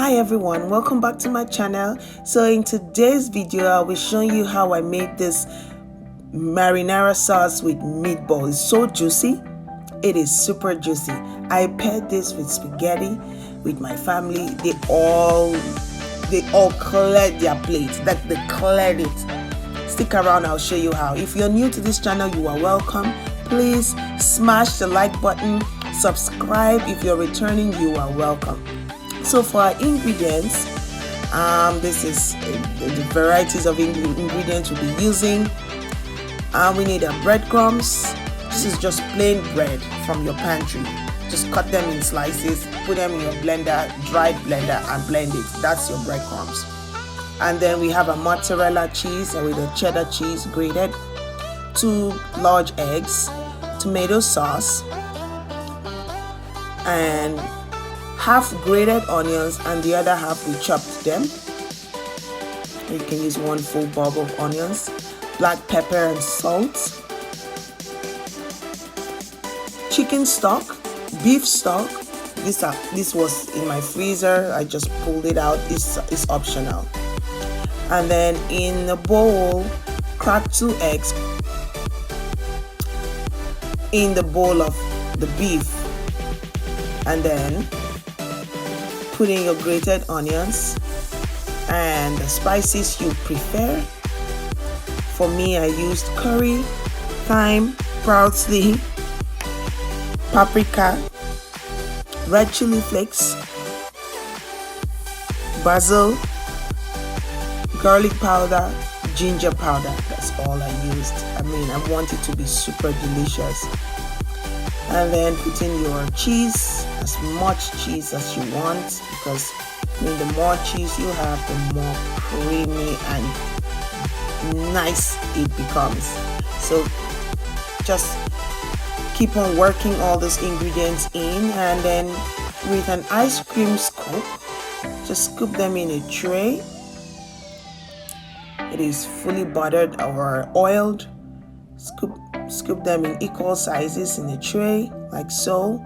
Hi everyone, welcome back to my channel. So in today's video I'll be showing you how I made this marinara sauce with meatballs. It's so juicy. It is super juicy. I paired this with spaghetti with my family. They all cleared their plates. Like they cleared it. Stick around, I'll show you how. If you're new to this channel, you are welcome. Please smash the like button. Subscribe. If you're returning, you are welcome. So for our ingredients, this is the varieties of ingredients we'll be using. We need breadcrumbs. This is just plain bread from your pantry. Just cut them in slices, put them in your blender, dried blender, and blend it. That's your breadcrumbs. And then we have a mozzarella cheese with a cheddar cheese grated, 2 large eggs, tomato sauce, and half grated onions, and the other half we chopped them. You can use 1 full bulb of onions, black pepper and salt, chicken stock, beef stock. This was in my freezer. I just pulled it out. It's optional. And then in a bowl, crack 2 eggs in the bowl of the beef, and then put in your grated onions and the spices you prefer. For me, I used curry, thyme, parsley, paprika, red chili flakes, basil, garlic powder, ginger powder. That's all I used. I want it to be super delicious. And then put in your cheese, as much cheese as you want, because the more cheese you have, the more creamy and nice it becomes. So just keep on working all those ingredients in, and then with an ice cream scoop, just scoop them in a tray. It is fully buttered or oiled. Scoop them in equal sizes in a tray, like so.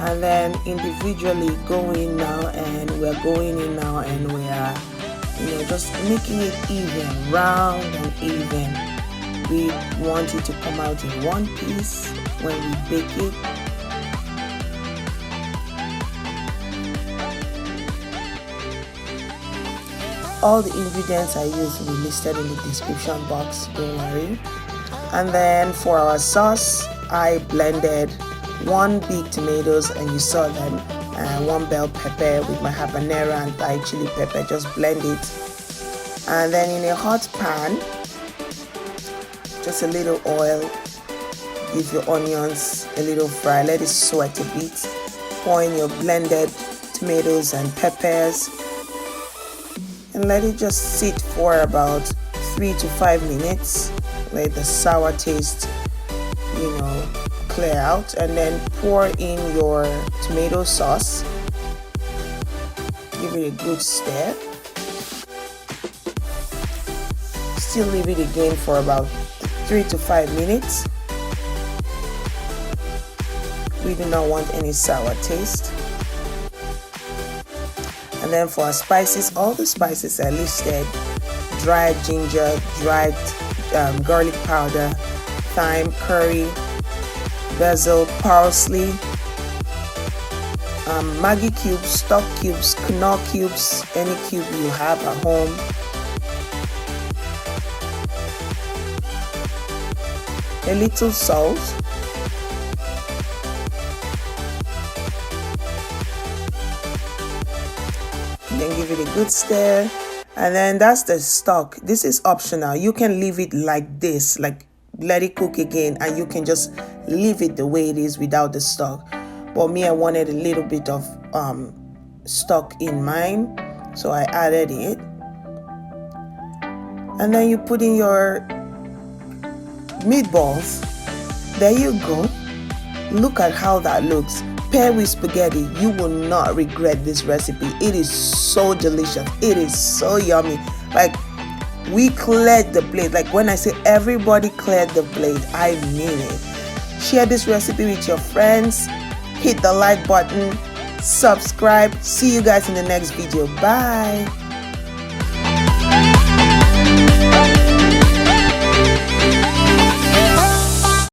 And then individually go in now, and we're going in now, and we are just making it even, round and even. We want it to come out in one piece when we bake it. All the ingredients I use will be listed in the description box, don't worry. And then for our sauce, I blended 1 big tomatoes, and you saw them, and 1 bell pepper with my habanero and Thai chili pepper. Just blend it. And then in a hot pan, just a little oil, give your onions a little fry, let it sweat a bit. Pour in your blended tomatoes and peppers, and let it just sit for about 3 to 5 minutes. Let the sour taste, clear out, and then pour in your tomato sauce. Give it a good stir. Still leave it again for about 3 to 5 minutes. We do not want any sour taste. And then for our spices, all the spices are listed: dried ginger, dried garlic powder, thyme, curry, basil, parsley, Maggi cubes, stock cubes, Knorr cubes, any cube you have at home. A little salt, and then give it a good stir. And then that's the stock. This is optional. You can leave it like this, like let it cook again, and you can just leave it the way it is without the stock. But me, I wanted a little bit of stock in mine, so I added it. And then you put in your meatballs. There you go. Look at how that looks. pair with spaghetti. You will not regret this recipe. It is so delicious. It is so yummy. Like, we cleared the plate. Like, when I say everybody cleared the plate, I mean it. Share this recipe with your friends. Hit the like button. Subscribe. See you guys in the next video. Bye.